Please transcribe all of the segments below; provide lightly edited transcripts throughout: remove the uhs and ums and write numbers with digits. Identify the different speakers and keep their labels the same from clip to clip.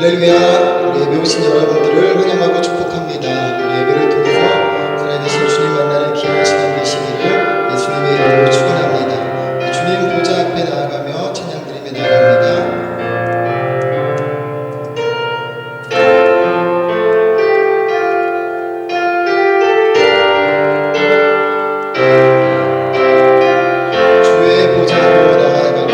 Speaker 1: 할렐루야. 우리 예배 오신 여러분들을 환영하고 축복합니다. 우리 예배를 통해서 살아계신 주님 만나는 귀한 시간 되시기를 예수님의 이름으로 축원합니다. 주님 보좌 앞에 나아가며 찬양드리며 나아갑니다. 주의 보좌로 나아갈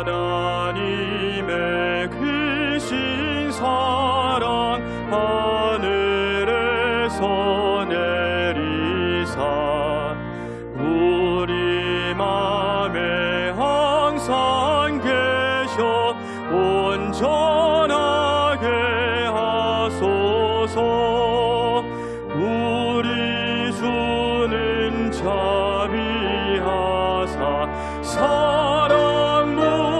Speaker 2: 하나님의 크신 사랑 하늘에서 내리사 우리 맘에 항상 계셔 온전하게 하소서. 우리 주는 자비하사 사랑 무한하시니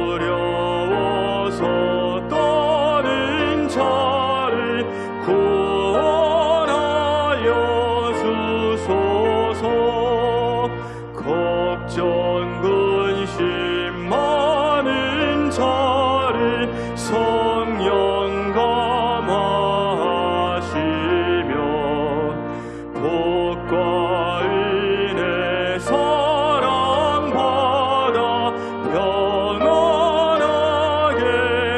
Speaker 2: 두려워서 떠는 자를 구원하여 주소서. 걱정 근심 많은 자를 성령 감화하시며 복과 은혜 사랑받아 평안하게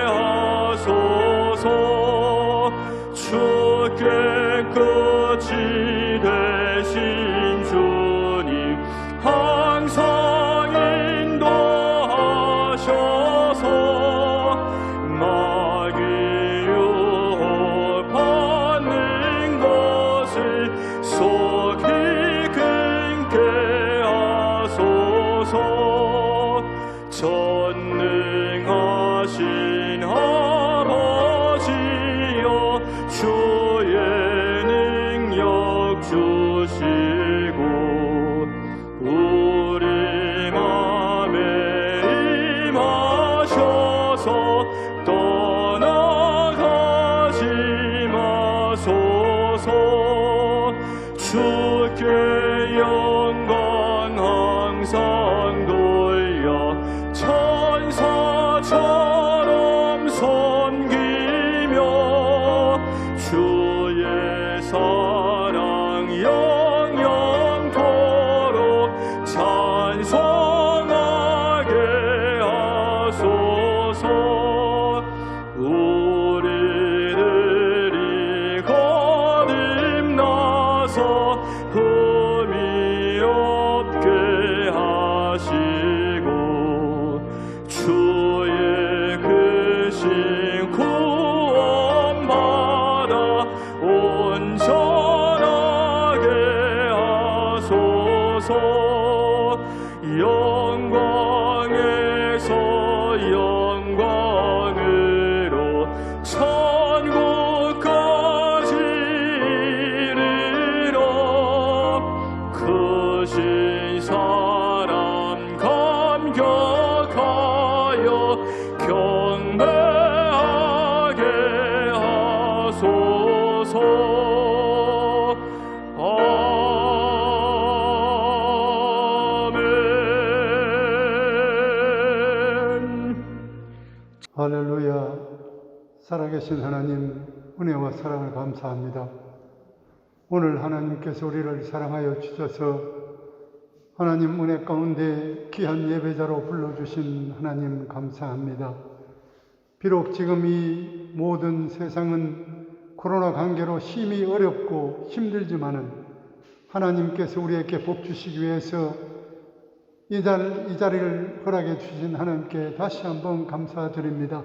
Speaker 2: 하소서. 주께 끝이 되신 주님 항상 인도하셔서 마귀 유혹받는 것을 속히 끊게 하소서. 전능하신 아버지여 주의 능력 주시고 우리 맘에 임하셔서 떠나가지 마소서. 주께 영광 항상 돌려 천사처럼 섬기며 주의 사랑 영영토록 찬송하게 하소서. 우리들이 거듭나서 흠이 없게 하시고 주의 크신 구원받아 온전하게 하소서. 영광에서 영광으로 천국까지 이르러 크신 사람 감격하여 경배하게 하소서. 아멘.
Speaker 3: 할렐루야. 살아계신 하나님, 은혜와 사랑을 감사합니다. 오늘 하나님께서 우리를 사랑하여 주셔서 하나님 은혜 가운데 귀한 예배자로 불러주신 하나님 감사합니다. 비록 지금 이 모든 세상은 코로나 관계로 심히 어렵고 힘들지만은 하나님께서 우리에게 복 주시기 위해서 이 자리를 허락해 주신 하나님께 다시 한번 감사드립니다.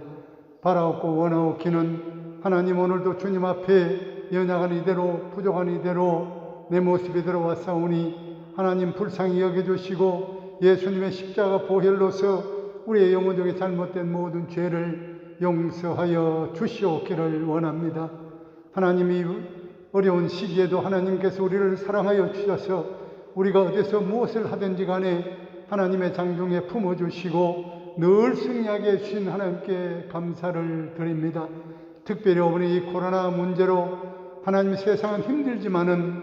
Speaker 3: 바라옵고 원하옵기는 하나님 오늘도 주님 앞에 연약한 이대로 부족한 이대로 내 모습이 들어왔사오니 하나님 불쌍히 여겨주시고 예수님의 십자가 보혈로서 우리의 영혼중에 잘못된 모든 죄를 용서하여 주시옵기를 원합니다. 하나님이 어려운 시기에도 하나님께서 우리를 사랑하여 주셔서 우리가 어디서 무엇을 하든지 간에 하나님의 장중에 품어주시고 늘 승리하게 해주신 하나님께 감사를 드립니다. 특별히 어머니 이 코로나 문제로 하나님 세상은 힘들지만은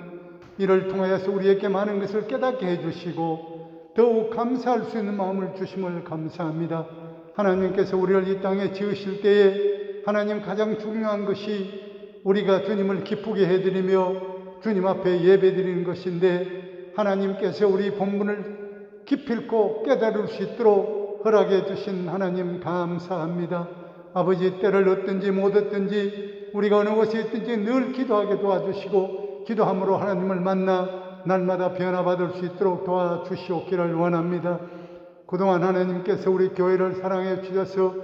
Speaker 3: 이를 통하여서 우리에게 많은 것을 깨닫게 해주시고 더욱 감사할 수 있는 마음을 주심을 감사합니다. 하나님께서 우리를 이 땅에 지으실 때에 하나님 가장 중요한 것이 우리가 주님을 기쁘게 해드리며 주님 앞에 예배드리는 것인데 하나님께서 우리 본분을 기필코 깨달을 수 있도록 허락해 주신 하나님 감사합니다. 아버지 때를 얻든지 못 얻든지 우리가 어느 곳에 있든지 늘 기도하게 도와주시고 기도함으로 하나님을 만나 날마다 변화받을 수 있도록 도와주시옵기를 원합니다. 그동안 하나님께서 우리 교회를 사랑해 주셔서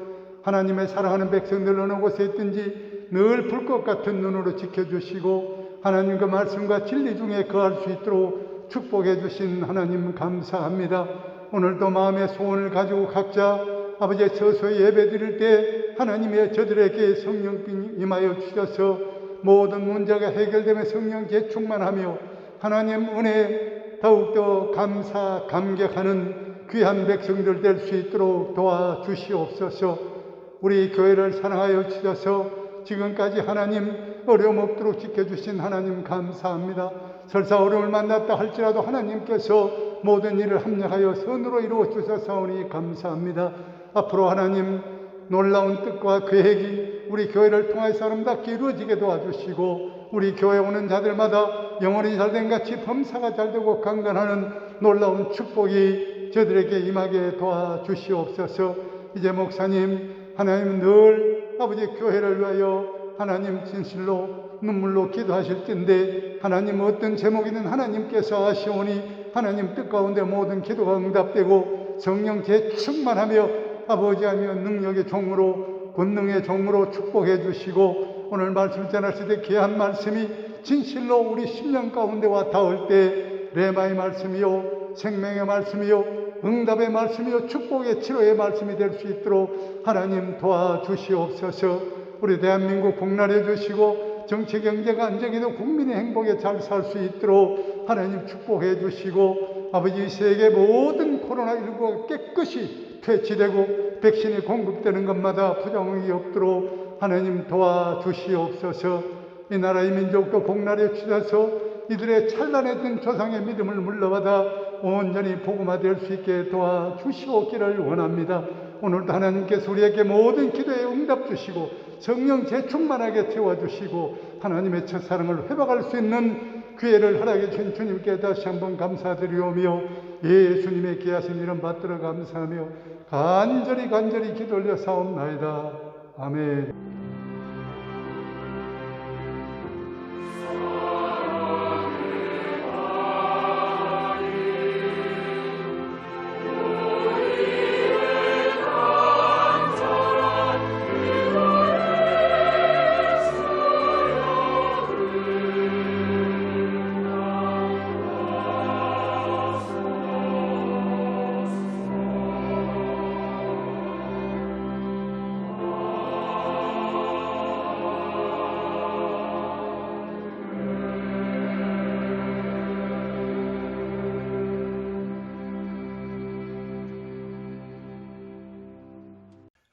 Speaker 3: 하나님의 사랑하는 백성들 어느 곳에 있든지 늘 불꽃 같은 눈으로 지켜주시고 하나님과 말씀과 진리 중에 거할 수 있도록 축복해 주신 하나님 감사합니다. 오늘도 마음의 소원을 가지고 각자 아버지의 서서히 예배 드릴 때 하나님의 저들에게 성령 임하여 주셔서 모든 문제가 해결되며 성령 재충만하며 하나님 은혜 더욱더 감사 감격하는 귀한 백성들 될 수 있도록 도와주시옵소서. 우리 교회를 사랑하여 주셔서 지금까지 하나님 어려움 없도록 지켜주신 하나님 감사합니다. 설사 어려움을 만났다 할지라도 하나님께서 모든 일을 합력하여 선으로 이루어 주셔서오니 감사합니다. 앞으로 하나님 놀라운 뜻과 계획이 우리 교회를 통해서 아름답게 이루어지게 도와주시고 우리 교회 오는 자들마다 영혼이 잘된 같이 범사가 잘되고 강건하는 놀라운 축복이 저들에게 임하게 도와주시옵소서. 이제 목사님 하나님 늘 아버지 교회를 위하여 하나님 진실로 눈물로 기도하실 텐데 하나님 어떤 제목이든 하나님께서 아시오니 하나님 뜻 가운데 모든 기도가 응답되고 성령 재충만하며 아버지하며 능력의 종으로 권능의 종으로 축복해 주시고 오늘 말씀 전하실 때 귀한 말씀이 진실로 우리 심령 가운데 와 닿을 때 레마의 말씀이요 생명의 말씀이요 응답의 말씀이요 축복의 치료의 말씀이 될 수 있도록 하나님 도와주시옵소서. 우리 대한민국 복날해 주시고 정치 경제가 안정해도 국민의 행복에 잘 살 수 있도록 하나님 축복해 주시고 아버지 세계 모든 코로나19가 깨끗이 퇴치되고 백신이 공급되는 것마다 부작용이 없도록 하나님 도와주시옵소서. 이 나라의 민족도 복날해 주셔서 이들의 찬란했던 조상의 믿음을 물러받아 온전히 복음화될 수 있게 도와주시옵기를 원합니다. 오늘도 하나님께서 우리에게 모든 기도에 응답 주시고 성령 재충만하게 채워주시고 하나님의 첫사랑을 회복할 수 있는 기회를 허락해 주신 주님께 다시 한번 감사드리오며 예수님의 귀하신 이름 받들어 감사하며 간절히 기도 올려 사옵나이다. 아멘.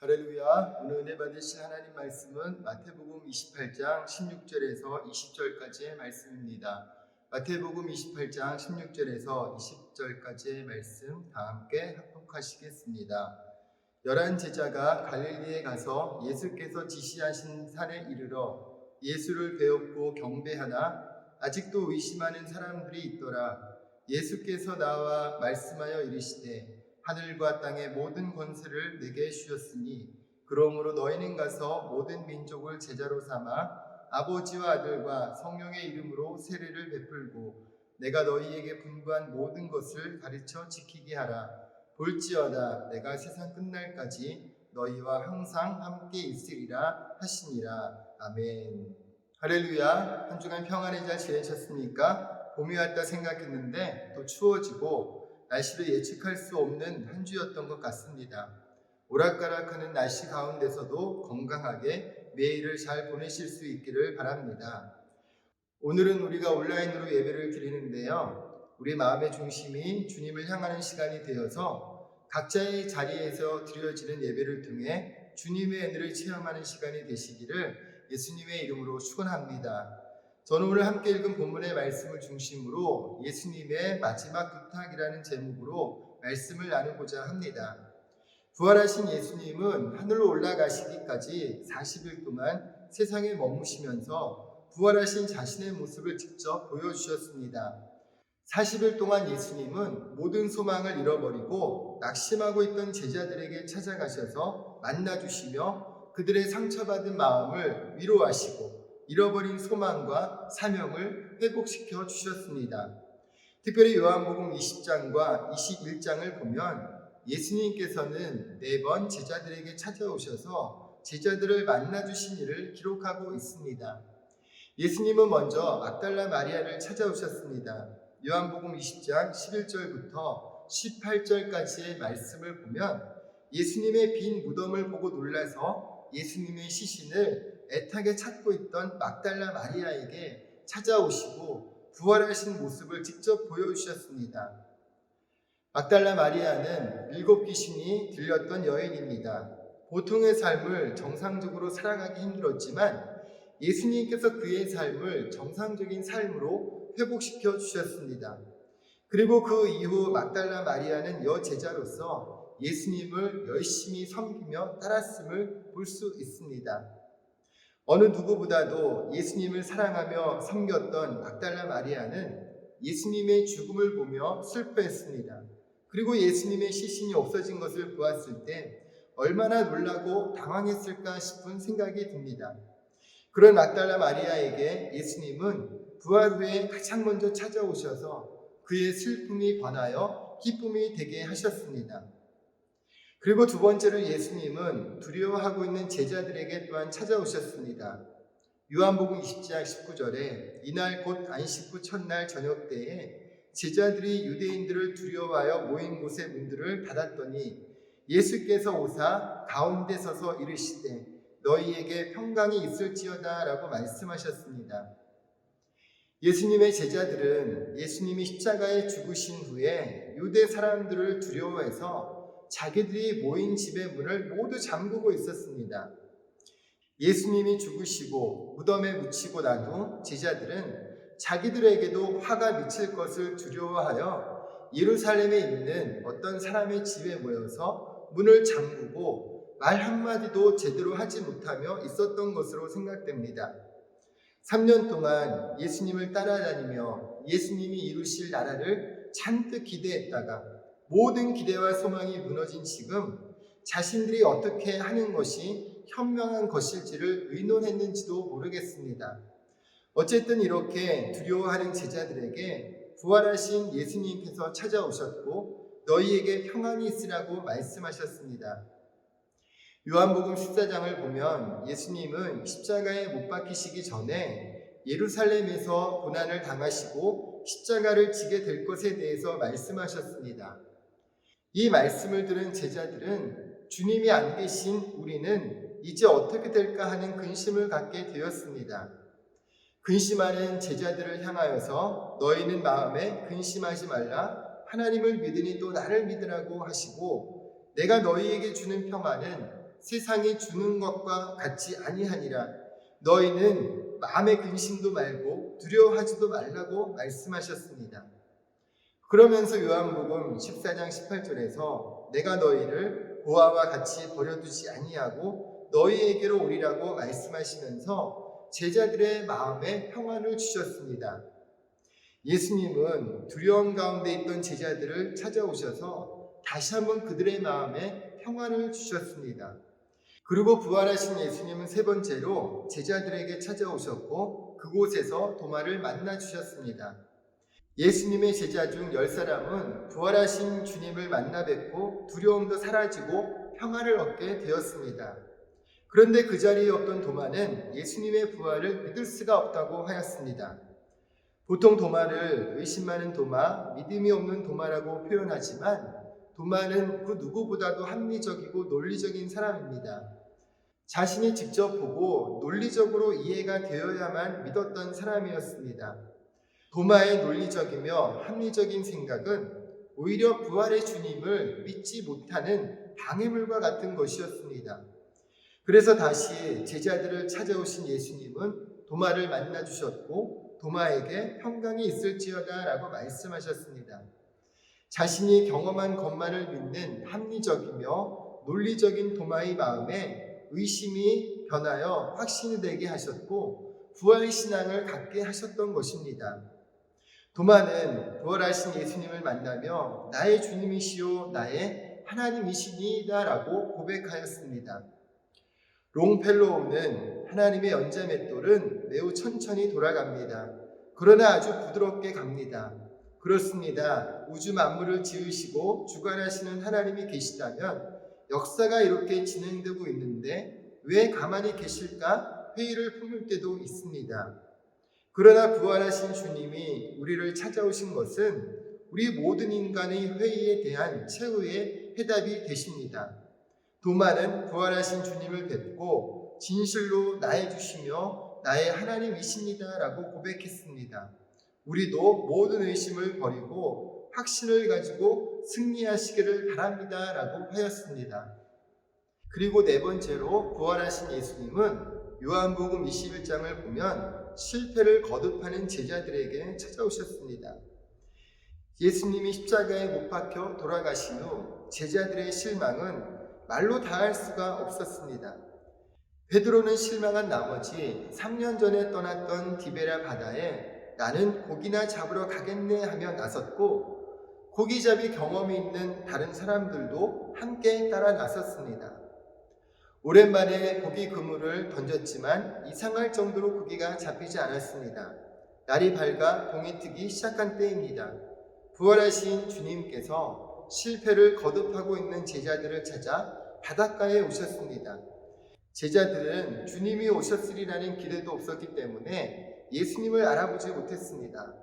Speaker 1: 할렐루야. 오늘 은혜 받으실 하나님 말씀은 마태복음 28장 16절에서 20절까지의 말씀입니다. 마태복음 28장 16절에서 20절까지의 말씀 다 함께 합독하시겠습니다. 11 제자가 갈릴리에 가서 예수께서 지시하신 산에 이르러 예수를 배웠고 경배하나 아직도 의심하는 사람들이 있더라. 예수께서 나와 말씀하여 이르시되 하늘과 땅의 모든 권세를 내게 주셨으니 그러므로 너희는 가서 모든 민족을 제자로 삼아 아버지와 아들과 성령의 이름으로 세례를 베풀고 내가 너희에게 분부한 모든 것을 가르쳐 지키게 하라. 볼지어다 내가 세상 끝날까지 너희와 항상 함께 있으리라 하시니라. 아멘. 할렐루야. 한 주간 평안히 잘 지내셨습니까? 봄이 왔다 생각했는데 또 추워지고 날씨를 예측할 수 없는 한 주였던 것 같습니다. 오락가락하는 날씨 가운데서도 건강하게 매일을 잘 보내실 수 있기를 바랍니다. 오늘은 우리가 온라인으로 예배를 드리는데요. 우리 마음의 중심이 주님을 향하는 시간이 되어서 각자의 자리에서 드려지는 예배를 통해 주님의 은혜를 체험하는 시간이 되시기를 예수님의 이름으로 축원합니다. 저는 오늘 함께 읽은 본문의 말씀을 중심으로 예수님의 마지막 부탁이라는 제목으로 말씀을 나누고자 합니다. 부활하신 예수님은 하늘로 올라가시기까지 40일 동안 세상에 머무시면서 부활하신 자신의 모습을 직접 보여주셨습니다. 40일 동안 예수님은 모든 소망을 잃어버리고 낙심하고 있던 제자들에게 찾아가셔서 만나주시며 그들의 상처받은 마음을 위로하시고 잃어버린 소망과 사명을 회복시켜 주셨습니다. 특별히 요한복음 20장과 21장을 보면 예수님께서는 4번 제자들에게 찾아오셔서 제자들을 만나주신 일을 기록하고 있습니다. 예수님은 먼저 막달라 마리아를 찾아오셨습니다. 요한복음 20장 11절부터 18절까지의 말씀을 보면 예수님의 빈 무덤을 보고 놀라서 예수님의 시신을 애타게 찾고 있던 막달라 마리아에게 찾아오시고 부활하신 모습을 직접 보여주셨습니다. 막달라 마리아는 7 귀신이 들렸던 여인입니다. 보통의 삶을 정상적으로 살아가기 힘들었지만 예수님께서 그의 삶을 정상적인 삶으로 회복시켜 주셨습니다. 그리고 그 이후 막달라 마리아는 여제자로서 예수님을 열심히 섬기며 따랐음을 볼 수 있습니다. 어느 누구보다도 예수님을 사랑하며 섬겼던 막달라 마리아는 예수님의 죽음을 보며 슬퍼했습니다. 그리고 예수님의 시신이 없어진 것을 보았을 때 얼마나 놀라고 당황했을까 싶은 생각이 듭니다. 그런 막달라 마리아에게 예수님은 부활 후에 가장 먼저 찾아오셔서 그의 슬픔이 변하여 기쁨이 되게 하셨습니다. 그리고 두 번째로 예수님은 두려워하고 있는 제자들에게 또한 찾아오셨습니다. 요한복음 20장 19절에 이날 곧 안식 후 첫날 저녁 때에 제자들이 유대인들을 두려워하여 모인 곳의 문들을 닫았더니 예수께서 오사 가운데 서서 이르시되 너희에게 평강이 있을지어다 라고 말씀하셨습니다. 예수님의 제자들은 예수님이 십자가에 죽으신 후에 유대 사람들을 두려워해서 자기들이 모인 집의 문을 모두 잠그고 있었습니다. 예수님이 죽으시고 무덤에 묻히고 난 후 제자들은 자기들에게도 화가 미칠 것을 두려워하여 예루살렘에 있는 어떤 사람의 집에 모여서 문을 잠그고 말 한마디도 제대로 하지 못하며 있었던 것으로 생각됩니다. 3년 동안 예수님을 따라다니며 예수님이 이루실 나라를 잔뜩 기대했다가 모든 기대와 소망이 무너진 지금 자신들이 어떻게 하는 것이 현명한 것일지를 의논했는지도 모르겠습니다. 어쨌든 이렇게 두려워하는 제자들에게 부활하신 예수님께서 찾아오셨고 너희에게 평안이 있으라고 말씀하셨습니다. 요한복음 14장을 보면 예수님은 십자가에 못 박히시기 전에 예루살렘에서 고난을 당하시고 십자가를 지게 될 것에 대해서 말씀하셨습니다. 이 말씀을 들은 제자들은 주님이 안 계신 우리는 이제 어떻게 될까 하는 근심을 갖게 되었습니다. 근심하는 제자들을 향하여서 너희는 마음에 근심하지 말라 하나님을 믿으니 또 나를 믿으라고 하시고 내가 너희에게 주는 평안은 세상이 주는 것과 같지 아니하니라. 너희는 마음의 근심도 말고 두려워하지도 말라고 말씀하셨습니다. 그러면서 요한복음 14장 18절에서 내가 너희를 고아와 같이 버려두지 아니하고 너희에게로 오리라고 말씀하시면서 제자들의 마음에 평안을 주셨습니다. 예수님은 두려움 가운데 있던 제자들을 찾아오셔서 다시 한번 그들의 마음에 평안을 주셨습니다. 그리고 부활하신 예수님은 세 번째로 제자들에게 찾아오셨고 그곳에서 도마를 만나 주셨습니다. 예수님의 제자 중 10사람은 부활하신 주님을 만나 뵙고 두려움도 사라지고 평안을 얻게 되었습니다. 그런데 그 자리에 없던 도마는 예수님의 부활을 믿을 수가 없다고 하였습니다. 보통 도마를 의심 많은 도마, 믿음이 없는 도마라고 표현하지만 도마는 그 누구보다도 합리적이고 논리적인 사람입니다. 자신이 직접 보고 논리적으로 이해가 되어야만 믿었던 사람이었습니다. 도마의 논리적이며 합리적인 생각은 오히려 부활의 주님을 믿지 못하는 방해물과 같은 것이었습니다. 그래서 다시 제자들을 찾아오신 예수님은 도마를 만나 주셨고 도마에게 평강이 있을지어다 라고 말씀하셨습니다. 자신이 경험한 것만을 믿는 합리적이며 논리적인 도마의 마음에 의심이 변하여 확신이 되게 하셨고 부활의 신앙을 갖게 하셨던 것입니다. 도마는 부활하신 예수님을 만나며 나의 주님이시오 나의 하나님이시니이다 라고 고백하였습니다. 롱펠로우는 하나님의 연자맷돌은 매우 천천히 돌아갑니다. 그러나 아주 부드럽게 갑니다. 그렇습니다. 우주 만물을 지으시고 주관하시는 하나님이 계시다면 역사가 이렇게 진행되고 있는데 왜 가만히 계실까 회의를 품을 때도 있습니다. 그러나 부활하신 주님이 우리를 찾아오신 것은 우리 모든 인간의 회의에 대한 최후의 해답이 되십니다. 도마는 부활하신 주님을 뵙고 진실로 나의 주시며 나의 하나님이십니다 라고 고백했습니다. 우리도 모든 의심을 버리고 확신을 가지고 승리하시기를 바랍니다 라고 하였습니다. 그리고 네 번째로 부활하신 예수님은 요한복음 21장을 보면 실패를 거듭하는 제자들에게 찾아오셨습니다. 예수님이 십자가에 못 박혀 돌아가신 후 제자들의 실망은 말로 다할 수가 없었습니다. 베드로는 실망한 나머지 3년 전에 떠났던 디베라 바다에 나는 고기나 잡으러 가겠네 하며 나섰고 고기잡이 경험이 있는 다른 사람들도 함께 따라 나섰습니다. 오랜만에 고기 그물을 던졌지만 이상할 정도로 고기가 잡히지 않았습니다. 날이 밝아 동이 트기 시작한 때입니다. 부활하신 주님께서 실패를 거듭하고 있는 제자들을 찾아 바닷가에 오셨습니다. 제자들은 주님이 오셨으리라는 기대도 없었기 때문에 예수님을 알아보지 못했습니다.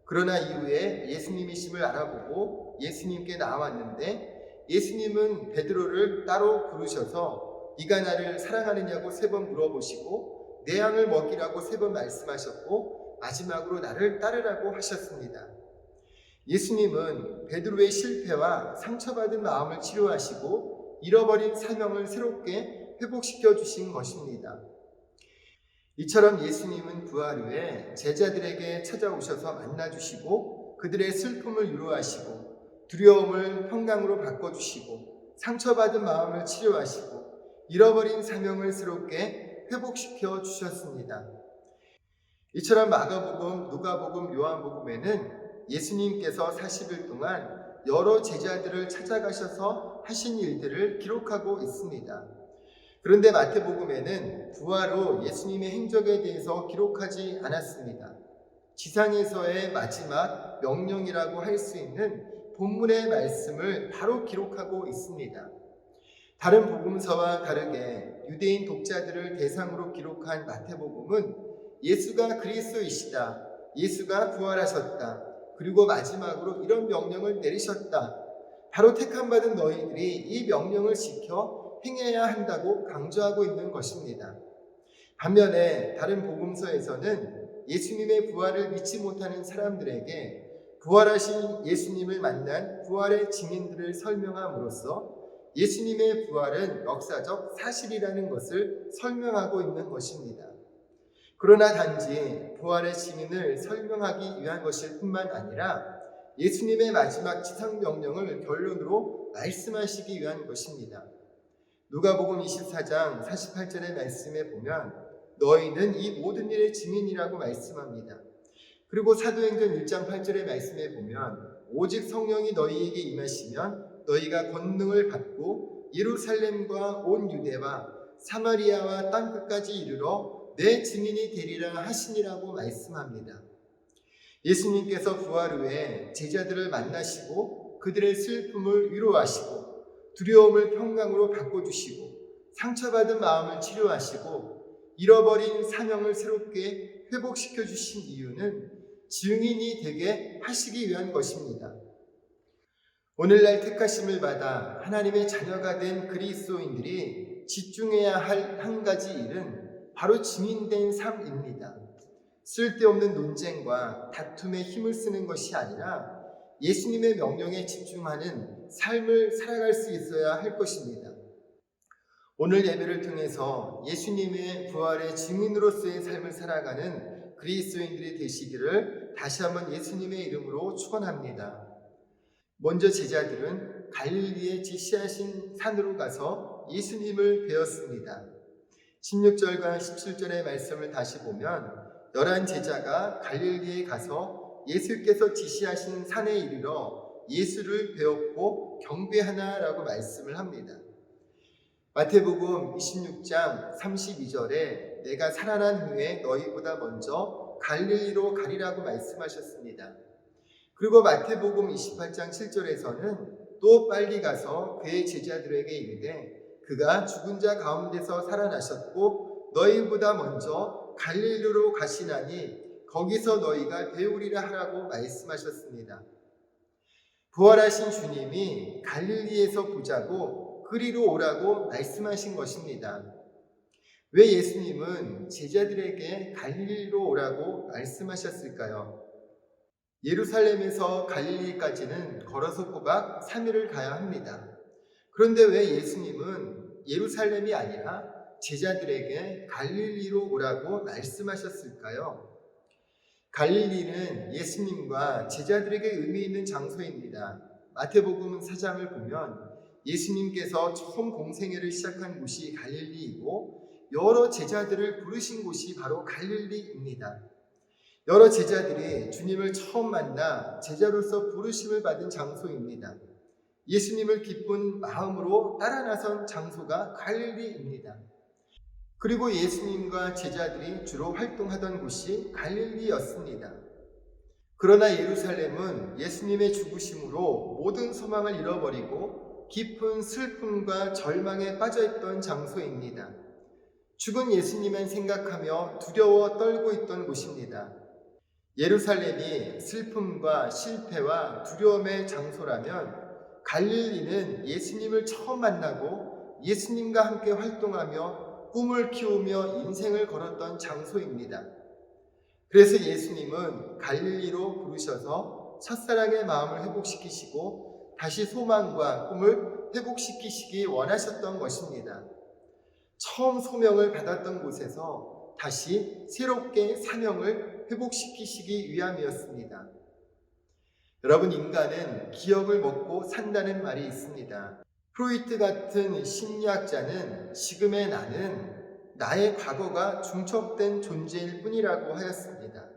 Speaker 1: 그러나 이후에 예수님이심을 알아보고 예수님께 나왔는데 예수님은 베드로를 따로 부르셔서 네가 나를 사랑하느냐고 3번 물어보시고 내 양을 먹이라고 3번 말씀하셨고 마지막으로 나를 따르라고 하셨습니다. 예수님은 베드로의 실패와 상처받은 마음을 치료하시고 잃어버린 사명을 새롭게 회복시켜 주신 것입니다. 이처럼 예수님은 부활 후에 제자들에게 찾아오셔서 만나주시고 그들의 슬픔을 위로하시고 두려움을 평강으로 바꿔주시고 상처받은 마음을 치료하시고 잃어버린 사명을 새롭게 회복시켜 주셨습니다. 이처럼 마가복음, 누가복음, 요한복음에는 예수님께서 40일 동안 여러 제자들을 찾아가셔서 하신 일들을 기록하고 있습니다. 그런데 마태복음에는 부활 후 예수님의 행적에 대해서 기록하지 않았습니다. 지상에서의 마지막 명령이라고 할 수 있는 본문의 말씀을 바로 기록하고 있습니다. 다른 복음서와 다르게 유대인 독자들을 대상으로 기록한 마태복음은 예수가 그리스도이시다, 예수가 부활하셨다, 그리고 마지막으로 이런 명령을 내리셨다, 바로 택함받은 너희들이 이 명령을 지켜 행해야 한다고 강조하고 있는 것입니다. 반면에 다른 복음서에서는 예수님의 부활을 믿지 못하는 사람들에게 부활하신 예수님을 만난 부활의 증인들을 설명함으로써 예수님의 부활은 역사적 사실이라는 것을 설명하고 있는 것입니다. 그러나 단지 부활의 증인을 설명하기 위한 것일 뿐만 아니라 예수님의 마지막 지상 명령을 결론으로 말씀하시기 위한 것입니다. 누가복음 24장 48절의 말씀에 보면 너희는 이 모든 일의 증인이라고 말씀합니다. 그리고 사도행전 1장 8절의 말씀에 보면 오직 성령이 너희에게 임하시면 너희가 권능을 받고 예루살렘과 온 유대와 사마리아와 땅끝까지 이르러 내 증인이 되리라 하시니라고 말씀합니다. 예수님께서 부활 후에 제자들을 만나시고 그들의 슬픔을 위로하시고 두려움을 평강으로 바꿔주시고 상처받은 마음을 치료하시고 잃어버린 사명을 새롭게 회복시켜 주신 이유는 증인이 되게 하시기 위한 것입니다. 오늘날 택하심을 받아 하나님의 자녀가 된 그리스도인들이 집중해야 할 한 가지 일은 바로 증인된 삶입니다. 쓸데없는 논쟁과 다툼에 힘을 쓰는 것이 아니라 예수님의 명령에 집중하는 삶을 살아갈 수 있어야 할 것입니다. 오늘 예배를 통해서 예수님의 부활의 증인으로서의 삶을 살아가는 그리스도인들이 되시기를 다시 한번 예수님의 이름으로 축원합니다. 먼저 제자들은 갈릴리에 지시하신 산으로 가서 예수님을 뵈었습니다. 16절과 17절의 말씀을 다시 보면 11 제자가 갈릴리에 가서 예수께서 지시하신 산에 이르러 예수를 뵈었고 경배하나라고 말씀을 합니다. 마태복음 26장 32절에 내가 살아난 후에 너희보다 먼저 갈릴리로 가리라고 말씀하셨습니다. 그리고 마태복음 28장 7절에서는 또 빨리 가서 그의 제자들에게 이르되 그가 죽은 자 가운데서 살아나셨고 너희보다 먼저 갈릴리로 가시나니 거기서 너희가 배우리라 하라고 말씀하셨습니다. 부활하신 주님이 갈릴리에서 보자고 그리로 오라고 말씀하신 것입니다. 왜 예수님은 제자들에게 갈릴리로 오라고 말씀하셨을까요? 예루살렘에서 갈릴리까지는 걸어서 꼬박 3일을 가야 합니다. 그런데 왜 예수님은 예루살렘이 아니라 제자들에게 갈릴리로 오라고 말씀하셨을까요? 갈릴리는 예수님과 제자들에게 의미 있는 장소입니다. 마태복음 4장을 보면 예수님께서 처음 공생애를 시작한 곳이 갈릴리이고 여러 제자들을 부르신 곳이 바로 갈릴리입니다. 여러 제자들이 주님을 처음 만나 제자로서 부르심을 받은 장소입니다. 예수님을 기쁜 마음으로 따라 나선 장소가 갈릴리입니다. 그리고 예수님과 제자들이 주로 활동하던 곳이 갈릴리였습니다. 그러나 예루살렘은 예수님의 죽으심으로 모든 소망을 잃어버리고 깊은 슬픔과 절망에 빠져있던 장소입니다. 죽은 예수님만 생각하며 두려워 떨고 있던 곳입니다. 예루살렘이 슬픔과 실패와 두려움의 장소라면 갈릴리는 예수님을 처음 만나고 예수님과 함께 활동하며 꿈을 키우며 인생을 걸었던 장소입니다. 그래서 예수님은 갈릴리로 부르셔서 첫사랑의 마음을 회복시키시고 다시 소망과 꿈을 회복시키시기 원하셨던 것입니다. 처음 소명을 받았던 곳에서 다시 새롭게 사명을 회복시키시기 위함이었습니다. 여러분, 인간은 기억을 먹고 산다는 말이 있습니다. 프로이트 같은 심리학자는 지금의 나는 나의 과거가 중첩된 존재일 뿐이라고 하였습니다.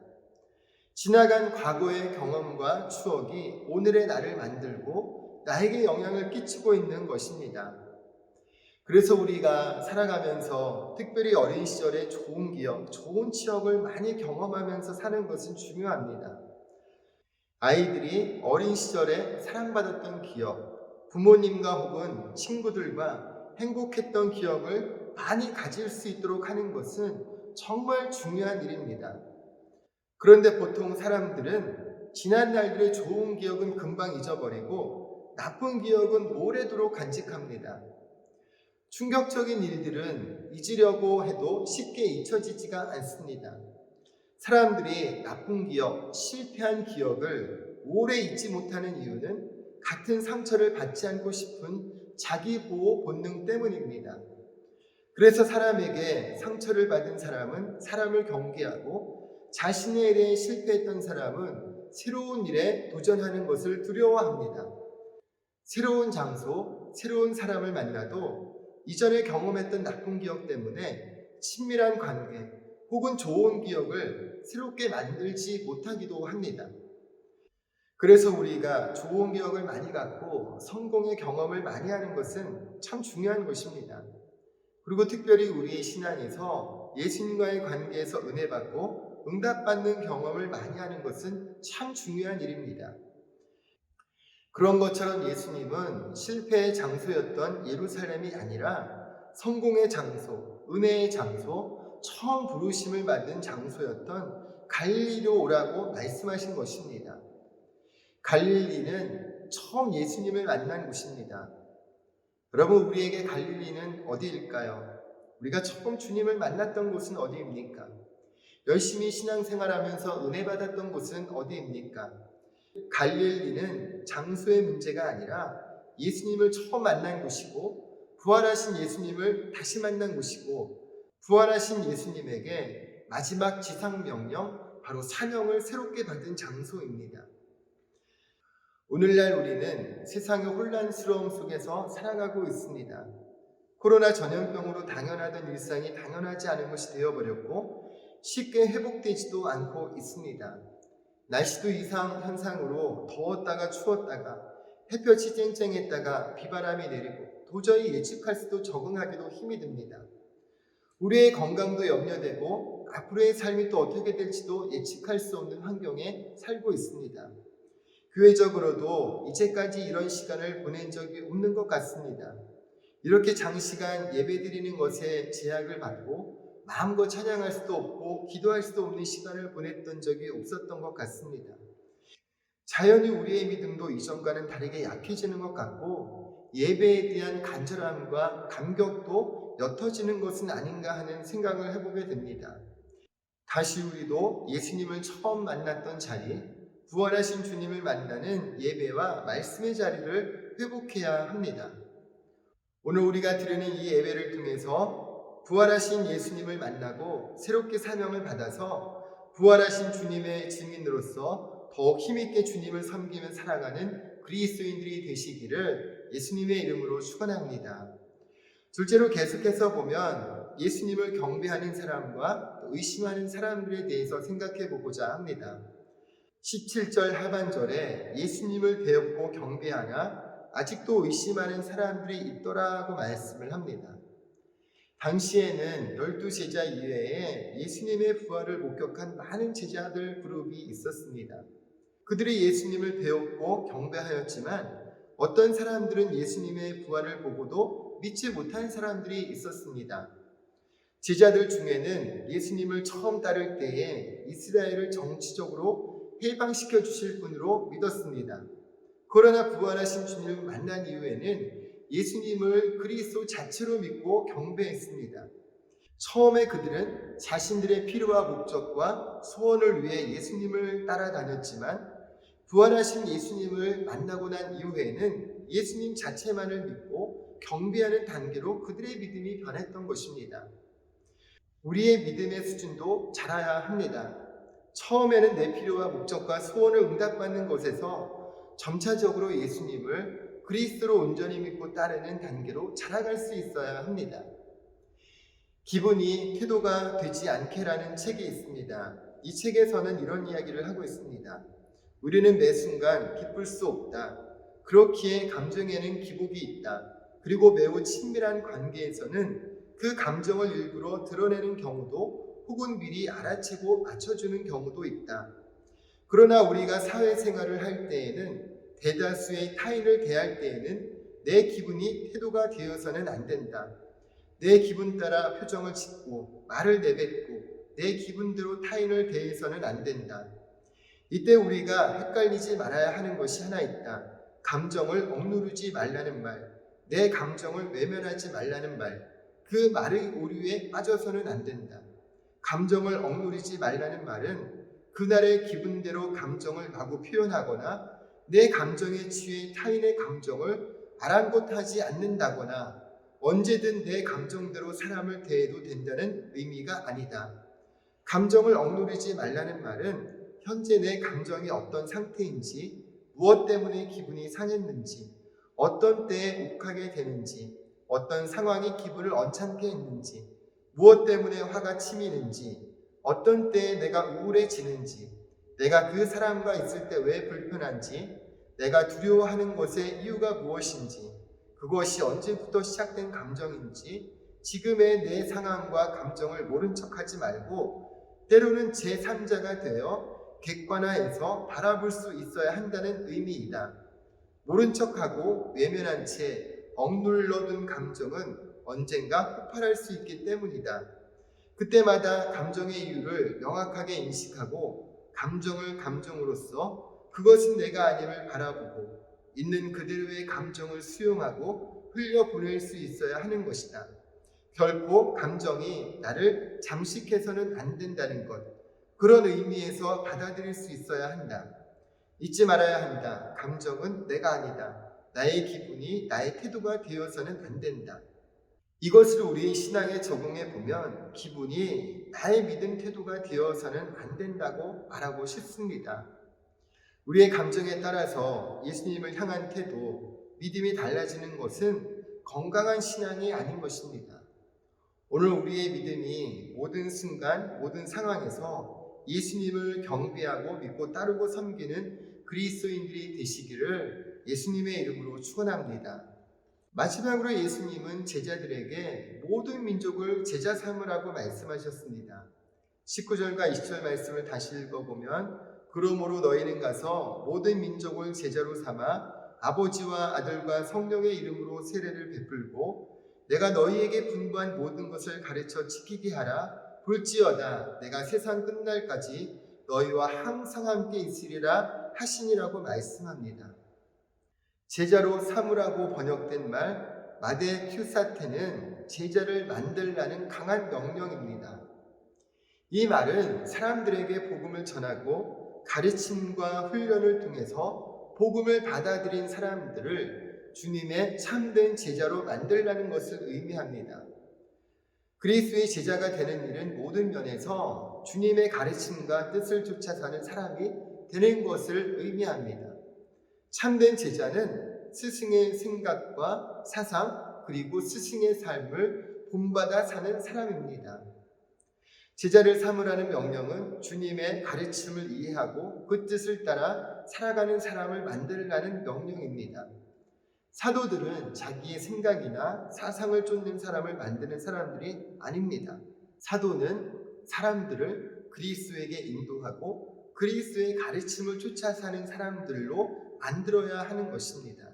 Speaker 1: 지나간 과거의 경험과 추억이 오늘의 나를 만들고 나에게 영향을 끼치고 있는 것입니다. 그래서 우리가 살아가면서 특별히 어린 시절의 좋은 기억, 좋은 추억을 많이 경험하면서 사는 것은 중요합니다. 아이들이 어린 시절에 사랑받았던 기억, 부모님과 혹은 친구들과 행복했던 기억을 많이 가질 수 있도록 하는 것은 정말 중요한 일입니다. 그런데 보통 사람들은 지난 날들의 좋은 기억은 금방 잊어버리고 나쁜 기억은 오래도록 간직합니다. 충격적인 일들은 잊으려고 해도 쉽게 잊혀지지가 않습니다. 사람들이 나쁜 기억, 실패한 기억을 오래 잊지 못하는 이유는 같은 상처를 받지 않고 싶은 자기 보호 본능 때문입니다. 그래서 사람에게 상처를 받은 사람은 사람을 경계하고 자신에 대해 실패했던 사람은 새로운 일에 도전하는 것을 두려워합니다. 새로운 장소, 새로운 사람을 만나도 이전에 경험했던 나쁜 기억 때문에 친밀한 관계 혹은 좋은 기억을 새롭게 만들지 못하기도 합니다. 그래서 우리가 좋은 기억을 많이 갖고 성공의 경험을 많이 하는 것은 참 중요한 것입니다. 그리고 특별히 우리의 신앙에서 예수님과의 관계에서 은혜 받고 응답받는 경험을 많이 하는 것은 참 중요한 일입니다. 그런 것처럼 예수님은 실패의 장소였던 예루살렘이 아니라 성공의 장소, 은혜의 장소, 처음 부르심을 받은 장소였던 갈릴리로 오라고 말씀하신 것입니다. 갈릴리는 처음 예수님을 만난 곳입니다. 여러분, 우리에게 갈릴리는 어디일까요? 우리가 처음 주님을 만났던 곳은 어디입니까? 열심히 신앙생활하면서 은혜 받았던 곳은 어디입니까? 갈릴리는 장소의 문제가 아니라 예수님을 처음 만난 곳이고 부활하신 예수님을 다시 만난 곳이고 부활하신 예수님에게 마지막 지상명령, 바로 사명을 새롭게 받은 장소입니다. 오늘날 우리는 세상의 혼란스러움 속에서 살아가고 있습니다. 코로나 전염병으로 당연하던 일상이 당연하지 않은 것이 되어버렸고 쉽게 회복되지도 않고 있습니다. 날씨도 이상 현상으로 더웠다가 추웠다가 햇볕이 쨍쨍했다가 비바람이 내리고 도저히 예측할 수도 적응하기도 힘이 듭니다. 우리의 건강도 염려되고 앞으로의 삶이 또 어떻게 될지도 예측할 수 없는 환경에 살고 있습니다. 교회적으로도 이제까지 이런 시간을 보낸 적이 없는 것 같습니다. 이렇게 장시간 예배드리는 것에 제약을 받고 마음껏 찬양할 수도 없고 기도할 수도 없는 시간을 보냈던 적이 없었던 것 같습니다. 자연히 우리의 믿음도 이전과는 다르게 약해지는 것 같고 예배에 대한 간절함과 감격도 옅어지는 것은 아닌가 하는 생각을 해보게 됩니다. 다시 우리도 예수님을 처음 만났던 자리, 부활하신 주님을 만나는 예배와 말씀의 자리를 회복해야 합니다. 오늘 우리가 드리는 이 예배를 통해서 부활하신 예수님을 만나고 새롭게 사명을 받아서 부활하신 주님의 증인으로서 더욱 힘있게 주님을 섬기며 살아가는 그리스도인들이 되시기를 예수님의 이름으로 축원합니다. 둘째로 계속해서 보면 예수님을 경배하는 사람과 의심하는 사람들에 대해서 생각해 보고자 합니다. 17절 하반절에 예수님을 배웠고 경배하나 아직도 의심하는 사람들이 있더라고 말씀을 합니다. 당시에는 12제자 이외에 예수님의 부활을 목격한 많은 제자들 그룹이 있었습니다. 그들이 예수님을 배웠고 경배하였지만 어떤 사람들은 예수님의 부활을 보고도 믿지 못한 사람들이 있었습니다. 제자들 중에는 예수님을 처음 따를 때에 이스라엘을 정치적으로 해방시켜 주실 분으로 믿었습니다. 그러나 부활하신 주님을 만난 이후에는 예수님을 그리스도 자체로 믿고 경배했습니다. 처음에 그들은 자신들의 필요와 목적과 소원을 위해 예수님을 따라다녔지만 부활하신 예수님을 만나고 난 이후에는 예수님 자체만을 믿고 경배하는 단계로 그들의 믿음이 변했던 것입니다. 우리의 믿음의 수준도 자라야 합니다. 처음에는 내 필요와 목적과 소원을 응답받는 것에서 점차적으로 예수님을 그리스도로 온전히 믿고 따르는 단계로 자라갈 수 있어야 합니다. 기분이 태도가 되지 않게라는 책이 있습니다. 이 책에서는 이런 이야기를 하고 있습니다. 우리는 매 순간 기쁠 수 없다. 그렇기에 감정에는 기복이 있다. 그리고 매우 친밀한 관계에서는 그 감정을 일부러 드러내는 경우도 혹은 미리 알아채고 맞춰주는 경우도 있다. 그러나 우리가 사회생활을 할 때에는 대다수의 타인을 대할 때에는 내 기분이 태도가 되어서는 안 된다. 내 기분 따라 표정을 짓고 말을 내뱉고 내 기분대로 타인을 대해서는 안 된다. 이때 우리가 헷갈리지 말아야 하는 것이 하나 있다. 감정을 억누르지 말라는 말, 내 감정을 외면하지 말라는 말, 그 말의 오류에 빠져서는 안 된다. 감정을 억누르지 말라는 말은 그날의 기분대로 감정을 마구 표현하거나 내 감정에 취해 타인의 감정을 아랑곳하지 않는다거나 언제든 내 감정대로 사람을 대해도 된다는 의미가 아니다. 감정을 억누르지 말라는 말은 현재 내 감정이 어떤 상태인지, 무엇 때문에 기분이 상했는지, 어떤 때에 욱하게 되는지, 어떤 상황이 기분을 언짢게 했는지, 무엇 때문에 화가 치미는지, 어떤 때에 내가 우울해지는지, 내가 그 사람과 있을 때 왜 불편한지, 내가 두려워하는 것의 이유가 무엇인지, 그것이 언제부터 시작된 감정인지, 지금의 내 상황과 감정을 모른 척하지 말고 때로는 제3자가 되어 객관화해서 바라볼 수 있어야 한다는 의미이다. 모른 척하고 외면한 채 억눌러둔 감정은 언젠가 폭발할 수 있기 때문이다. 그때마다 감정의 이유를 명확하게 인식하고 감정을 감정으로서 그것은 내가 아님을 바라보고 있는 그대로의 감정을 수용하고 흘려보낼 수 있어야 하는 것이다. 결코 감정이 나를 잠식해서는 안 된다는 것, 그런 의미에서 받아들일 수 있어야 한다. 잊지 말아야 한다. 감정은 내가 아니다. 나의 기분이 나의 태도가 되어서는 안 된다. 이것을 우리의 신앙에 적용해 보면 기분이 나의 믿음 태도가 되어서는 안 된다고 말하고 싶습니다. 우리의 감정에 따라서 예수님을 향한 태도, 믿음이 달라지는 것은 건강한 신앙이 아닌 것입니다. 오늘 우리의 믿음이 모든 순간, 모든 상황에서 예수님을 경배하고 믿고 따르고 섬기는 그리스도인들이 되시기를 예수님의 이름으로 축원합니다. 마지막으로 예수님은 제자들에게 모든 민족을 제자 삼으라고 말씀하셨습니다. 19절과 20절 말씀을 다시 읽어보면 그러므로 너희는 가서 모든 민족을 제자로 삼아 아버지와 아들과 성령의 이름으로 세례를 베풀고 내가 너희에게 분부한 모든 것을 가르쳐 지키게 하라. 볼지어다 내가 세상 끝날까지 너희와 항상 함께 있으리라 하시니라고 말씀합니다. 제자로 삼으라고 번역된 말 마데 큐사테는 제자를 만들라는 강한 명령입니다. 이 말은 사람들에게 복음을 전하고 가르침과 훈련을 통해서 복음을 받아들인 사람들을 주님의 참된 제자로 만들라는 것을 의미합니다. 그리스도의 제자가 되는 일은 모든 면에서 주님의 가르침과 뜻을 쫓아 사는 사람이 되는 것을 의미합니다. 참된 제자는 스승의 생각과 사상 그리고 스승의 삶을 본받아 사는 사람입니다. 제자를 삼으라는 명령은 주님의 가르침을 이해하고 그 뜻을 따라 살아가는 사람을 만들라는 명령입니다. 사도들은 자기의 생각이나 사상을 쫓는 사람을 만드는 사람들이 아닙니다. 사도는 사람들을 그리스도에게 인도하고 그리스도의 가르침을 쫓아 사는 사람들로 만들어야 하는 것입니다.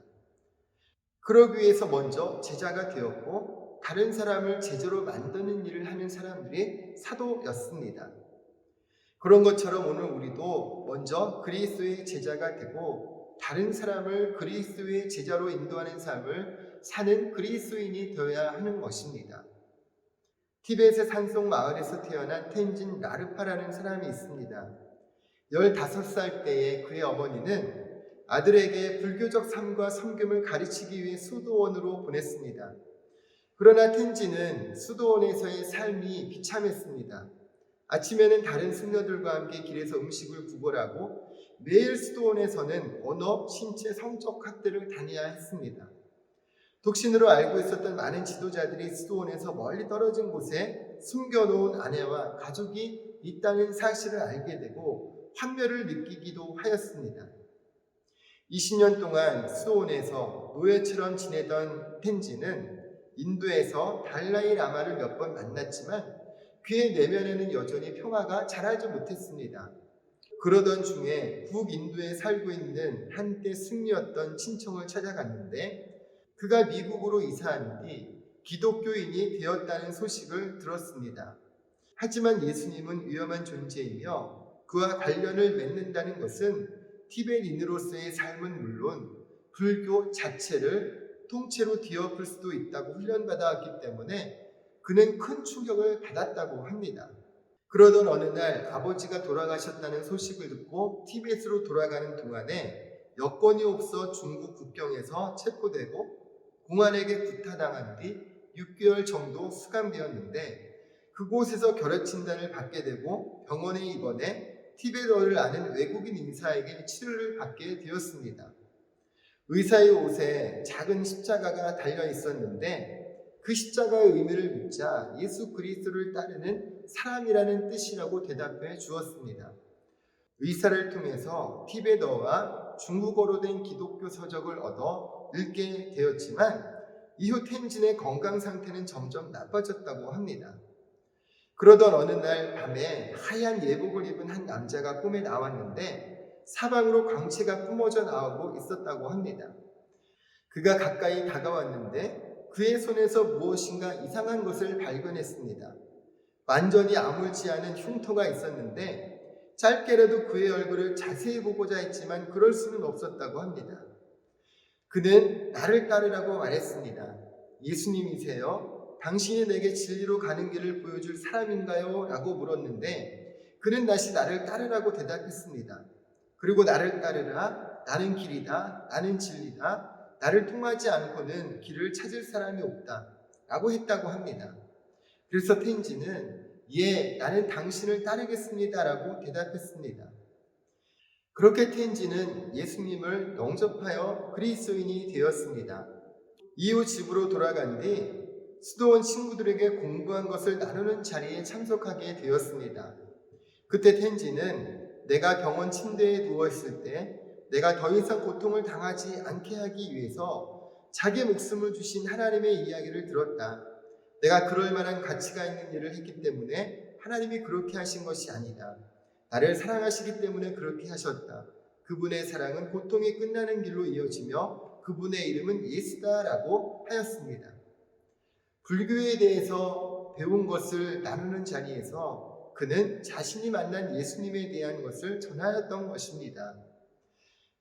Speaker 1: 그러기 위해서 먼저 제자가 되었고 다른 사람을 제자로 만드는 일을 하는 사람들이 사도였습니다. 그런 것처럼 오늘 우리도 먼저 그리스도의 제자가 되고 다른 사람을 그리스도의 제자로 인도하는 삶을 사는 그리스도인이 되어야 하는 것입니다. 티벳의 산속 마을에서 태어난 텐진 라르파라는 사람이 있습니다. 15살 때에 그의 어머니는 아들에게 불교적 삶과 성경을 가르치기 위해 수도원으로 보냈습니다. 그러나 텐진은 수도원에서의 삶이 비참했습니다. 아침에는 다른 숙녀들과 함께 길에서 음식을 구걸하고 매일 수도원에서는 언어, 신체, 성적 학대를 다녀야 했습니다. 독신으로 알고 있었던 많은 지도자들이 수도원에서 멀리 떨어진 곳에 숨겨놓은 아내와 가족이 있다는 사실을 알게 되고 환멸을 느끼기도 하였습니다. 20년 동안 수도원에서 노예처럼 지내던 텐진은 인도에서 달라이 라마를 몇 번 만났지만 그의 내면에는 여전히 평화가 자라지 못했습니다. 그러던 중에 북인도에 살고 있는 한때 승려였던 친척을 찾아갔는데 그가 미국으로 이사한 뒤 기독교인이 되었다는 소식을 들었습니다. 하지만 예수님은 위험한 존재이며 그와 관련을 맺는다는 것은 티베트인으로서의 삶은 물론 불교 자체를 통째로 뒤엎을 수도 있다고 훈련받아왔기 때문에 그는 큰 충격을 받았다고 합니다. 그러던 어느 날 아버지가 돌아가셨다는 소식을 듣고 티베트로 돌아가는 동안에 여권이 없어 중국 국경에서 체포되고 공안에게 구타당한 뒤 6개월 정도 수감되었는데 그곳에서 결핵 진단을 받게 되고 병원에 입원해 티베트어를 아는 외국인 의사에게 치료를 받게 되었습니다. 의사의 옷에 작은 십자가가 달려 있었는데 그 십자가의 의미를 묻자 예수 그리스도를 따르는 사람이라는 뜻이라고 대답해 주었습니다. 의사를 통해서 티베트어와 중국어로 된 기독교 서적을 얻어 읽게 되었지만 이후 텐진의 건강 상태는 점점 나빠졌다고 합니다. 그러던 어느 날 밤에 하얀 예복을 입은 한 남자가 꿈에 나왔는데 사방으로 광채가 뿜어져 나오고 있었다고 합니다. 그가 가까이 다가왔는데 그의 손에서 무엇인가 이상한 것을 발견했습니다. 완전히 아물지 않은 흉터가 있었는데 짧게라도 그의 얼굴을 자세히 보고자 했지만 그럴 수는 없었다고 합니다. 그는 나를 따르라고 말했습니다. 예수님이세요? 당신이 내게 진리로 가는 길을 보여줄 사람인가요? 라고 물었는데 그는 다시 나를 따르라고 대답했습니다. 그리고 나를 따르라. 나는 길이다. 나는 진리다. 나를 통하지 않고는 길을 찾을 사람이 없다. 라고 했다고 합니다. 그래서 텐진은 예, 나는 당신을 따르겠습니다. 라고 대답했습니다. 그렇게 텐진은 예수님을 영접하여 그리스도인이 되었습니다. 이후 집으로 돌아간 뒤 수도원 친구들에게 공부한 것을 나누는 자리에 참석하게 되었습니다. 그때 텐진은 내가 병원 침대에 누워있을 때 내가 더 이상 고통을 당하지 않게 하기 위해서 자기 목숨을 주신 하나님의 이야기를 들었다. 내가 그럴 만한 가치가 있는 일을 했기 때문에 하나님이 그렇게 하신 것이 아니다. 나를 사랑하시기 때문에 그렇게 하셨다. 그분의 사랑은 고통이 끝나는 길로 이어지며 그분의 이름은 예수다라고 하였습니다. 불교에 대해서 배운 것을 나누는 자리에서 그는 자신이 만난 예수님에 대한 것을 전하였던 것입니다.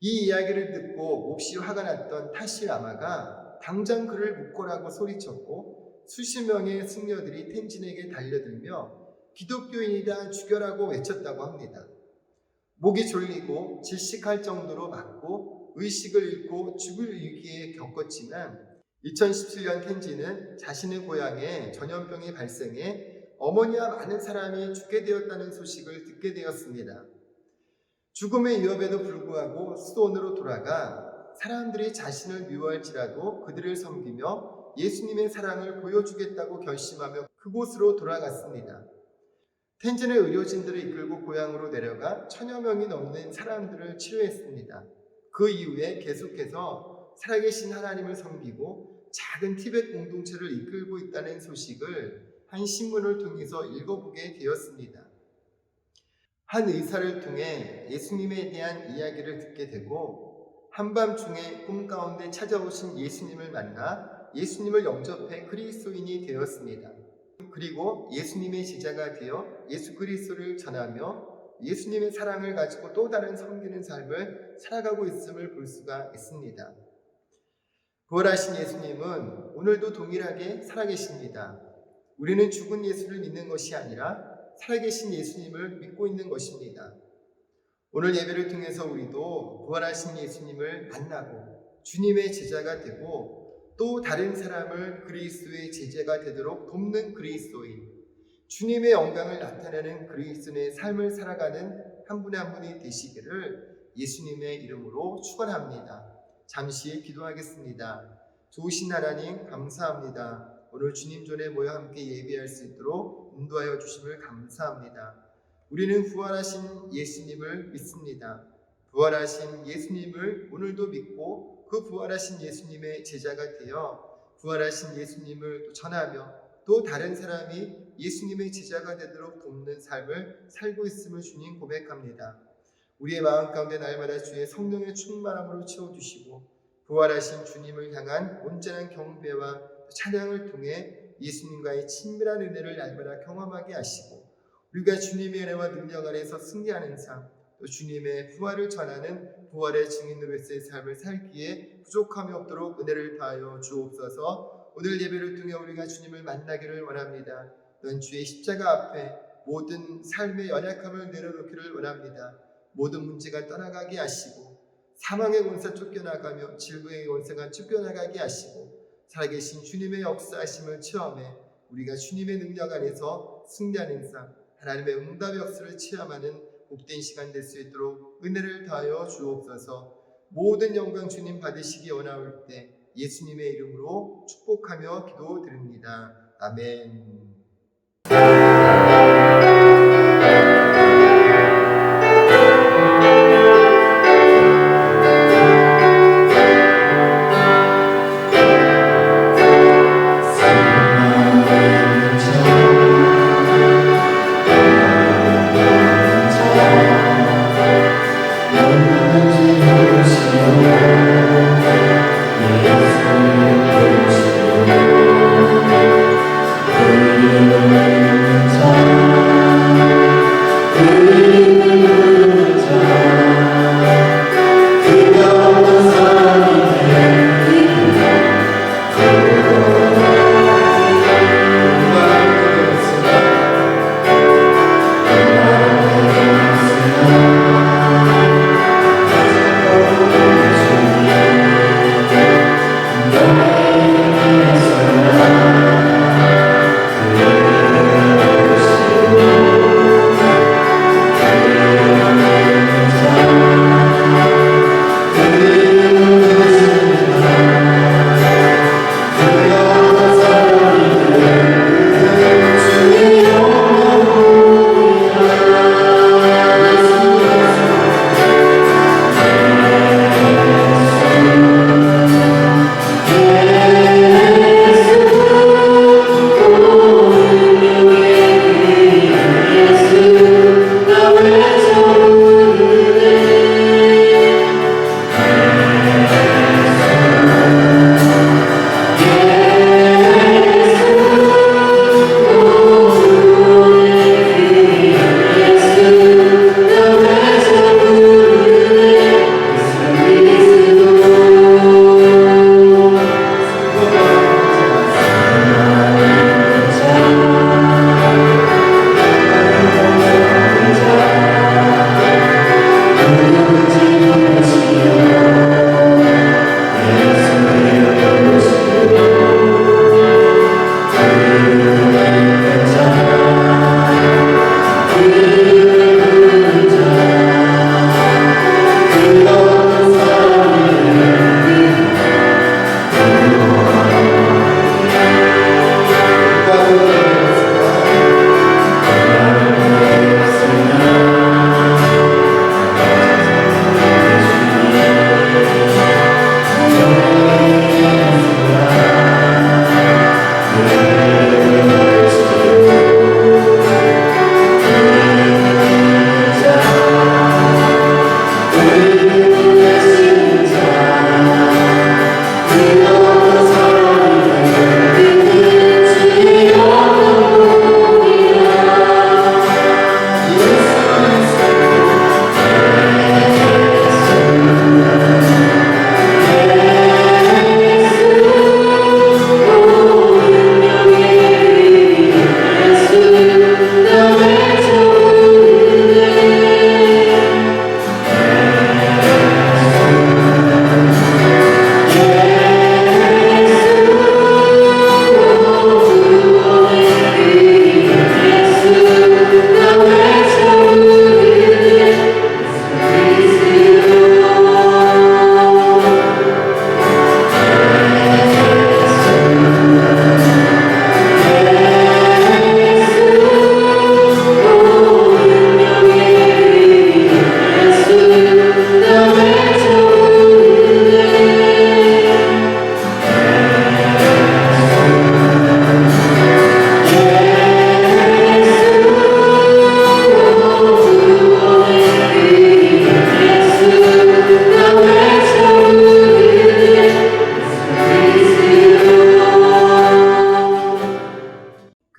Speaker 1: 이 이야기를 듣고 몹시 화가 났던 타시라마가 당장 그를 묶어라고 소리쳤고 수십 명의 승려들이 텐진에게 달려들며 기독교인이다 죽여라고 외쳤다고 합니다. 목이 졸리고 질식할 정도로 맞고 의식을 잃고 죽을 위기에 겪었지만 2017년 텐진은 자신의 고향에 전염병이 발생해 어머니와 많은 사람이 죽게 되었다는 소식을 듣게 되었습니다. 죽음의 위협에도 불구하고 수도원으로 돌아가 사람들이 자신을 미워할지라도 그들을 섬기며 예수님의 사랑을 보여주겠다고 결심하며 그곳으로 돌아갔습니다. 텐진의 의료진들을 이끌고 고향으로 내려가 1000여 명이 넘는 사람들을 치료했습니다. 그 이후에 계속해서 살아계신 하나님을 섬기고 작은 티벳 공동체를 이끌고 있다는 소식을 한 신문을 통해서 읽어보게 되었습니다. 한 의사를 통해 예수님에 대한 이야기를 듣게 되고 한밤중에 꿈 가운데 찾아오신 예수님을 만나 예수님을 영접해 그리스도인이 되었습니다. 그리고 예수님의 제자가 되어 예수 그리스도를 전하며 예수님의 사랑을 가지고 또 다른 섬기는 삶을 살아가고 있음을 볼 수가 있습니다. 부활하신 예수님은 오늘도 동일하게 살아계십니다. 우리는 죽은 예수를 믿는 것이 아니라 살아계신 예수님을 믿고 있는 것입니다. 오늘 예배를 통해서 우리도 부활하신 예수님을 만나고 주님의 제자가 되고 또 다른 사람을 그리스도의 제자가 되도록 돕는 그리스도인, 주님의 영광을 나타내는 그리스도인의 삶을 살아가는 한 분의 한 분이 되시기를 예수님의 이름으로 축원합니다. 잠시 기도하겠습니다. 좋으신 하나님 감사합니다. 오늘 주님 전에 모여 함께 예배할 수 있도록 인도하여 주심을 감사합니다. 우리는 부활하신 예수님을 믿습니다. 부활하신 예수님을 오늘도 믿고 그 부활하신 예수님의 제자가 되어 부활하신 예수님을 또 전하며 또 다른 사람이 예수님의 제자가 되도록 돕는 삶을 살고 있음을 주님 고백합니다. 우리의 마음 가운데 날마다 주의 성령의 충만함으로 채워주시고 부활하신 주님을 향한 온전한 경배와 찬양을 통해 예수님과의 친밀한 은혜를 날마다 경험하게 하시고 우리가 주님의 은혜와 능력 안에서 승리하는 삶, 또 주님의 부활을 전하는 부활의 증인으로서의 삶을 살기에 부족함이 없도록 은혜를 다하여 주옵소서. 오늘 예배를 통해 우리가 주님을 만나기를 원합니다. 또한 주의 십자가 앞에 모든 삶의 연약함을 내려놓기를 원합니다. 모든 문제가 떠나가게 하시고 사망의 권세 쫓겨나가며 질병의 권세가 쫓겨나가게 하시고 살아계신 주님의 역사하심을 체험해 우리가 주님의 능력 안에서 승리하는 삶, 하나님의 응답의 역사를 체험하는 복된 시간 될 수 있도록 은혜를 다하여 주옵소서. 모든 영광 주님 받으시기 원하올 때 예수님의 이름으로 축복하며 기도드립니다. 아멘.
Speaker 4: 예수님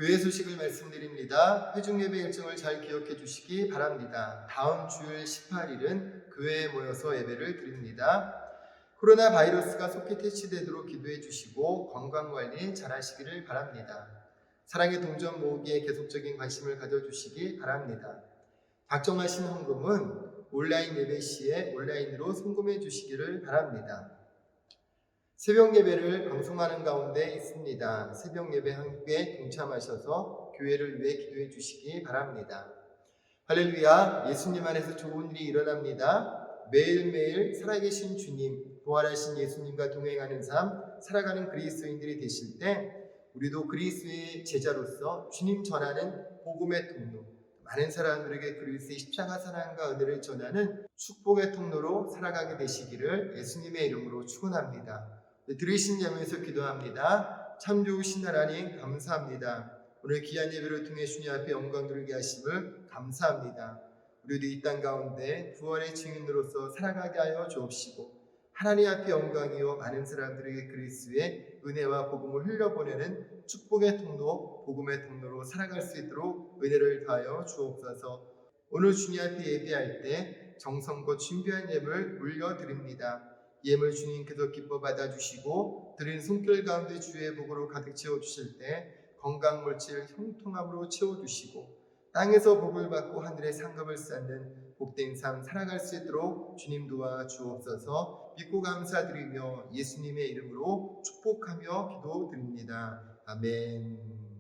Speaker 1: 교회 소식을 말씀드립니다. 회중예배 일정을 잘 기억해 주시기 바랍니다. 다음 주일 18일은 교회에 모여서 예배를 드립니다. 코로나 바이러스가 속히 퇴치되도록 기도해 주시고 건강관리 잘 하시기를 바랍니다. 사랑의 동전 모으기에 계속적인 관심을 가져주시기 바랍니다. 작정하신 헌금은 온라인 예배 시에 온라인으로 송금해 주시기를 바랍니다. 새벽 예배를 방송하는 가운데 있습니다. 새벽 예배 함께 동참하셔서 교회를 위해 기도해 주시기 바랍니다. 할렐루야, 예수님 안에서 좋은 일이 일어납니다. 매일매일 살아계신 주님, 부활하신 예수님과 동행하는 삶, 살아가는 그리스도인들이 되실 때 우리도 그리스도의 제자로서 주님 전하는 복음의 통로, 많은 사람들에게 그리스도의 십자가 사랑과 은혜를 전하는 축복의 통로로 살아가게 되시기를 예수님의 이름으로 축원합니다. 들으신 자면서 기도합니다. 참 좋으신 하나님 감사합니다. 오늘 귀한 예배를 통해 주님 앞에 영광 돌리게 하심을 감사합니다. 우리도 이 땅 가운데 부활의 증인으로서 살아가게 하여 주옵시고 하나님 앞에 영광이요 많은 사람들에게 그리스도의 은혜와 복음을 흘려보내는 축복의 통로, 복음의 통로로 살아갈 수 있도록 은혜를 다하여 주옵소서. 오늘 주님 앞에 예배할 때 정성껏 준비한 예물 올려드립니다. 예물 주님께서 기뻐 받아주시고 드린 손길 가운데 주의 복으로 가득 채워주실 때 건강물질 형통함으로 채워주시고 땅에서 복을 받고 하늘의 상급을 쌓는 복된 삶 살아갈 수 있도록 주님 도와주옵소서. 믿고 감사드리며 예수님의 이름으로 축복하며 기도드립니다. 아멘.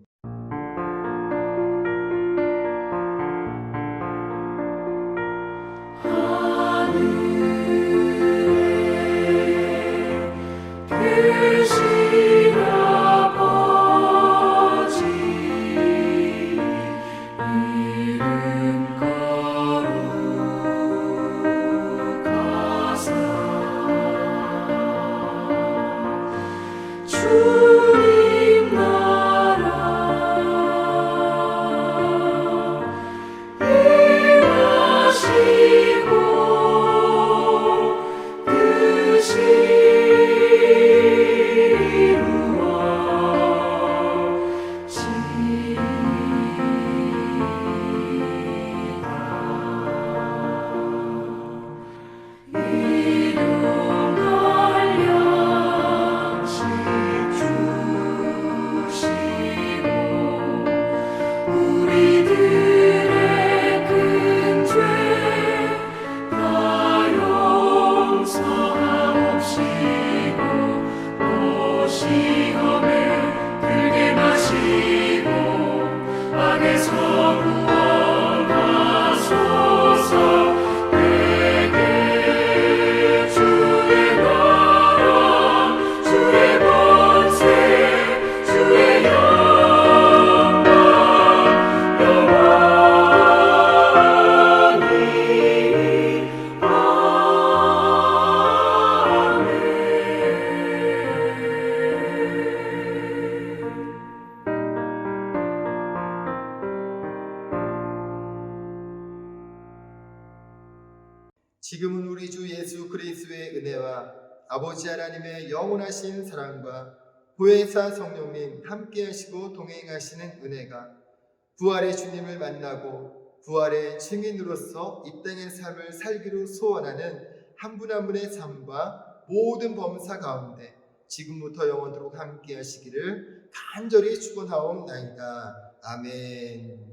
Speaker 1: 지금은 우리 주 예수 그리스도의 은혜와 아버지 하나님의 영원하신 사랑과 보혜사 성령님 함께 하시고 동행하시는 은혜가 부활의 주님을 만나고 부활의 증인으로서 이 땅의 삶을 살기로 소원하는 한 분 한 분의 삶과 모든 범사 가운데 지금부터 영원토록 함께 하시기를 간절히 축원하옵나이다. 아멘.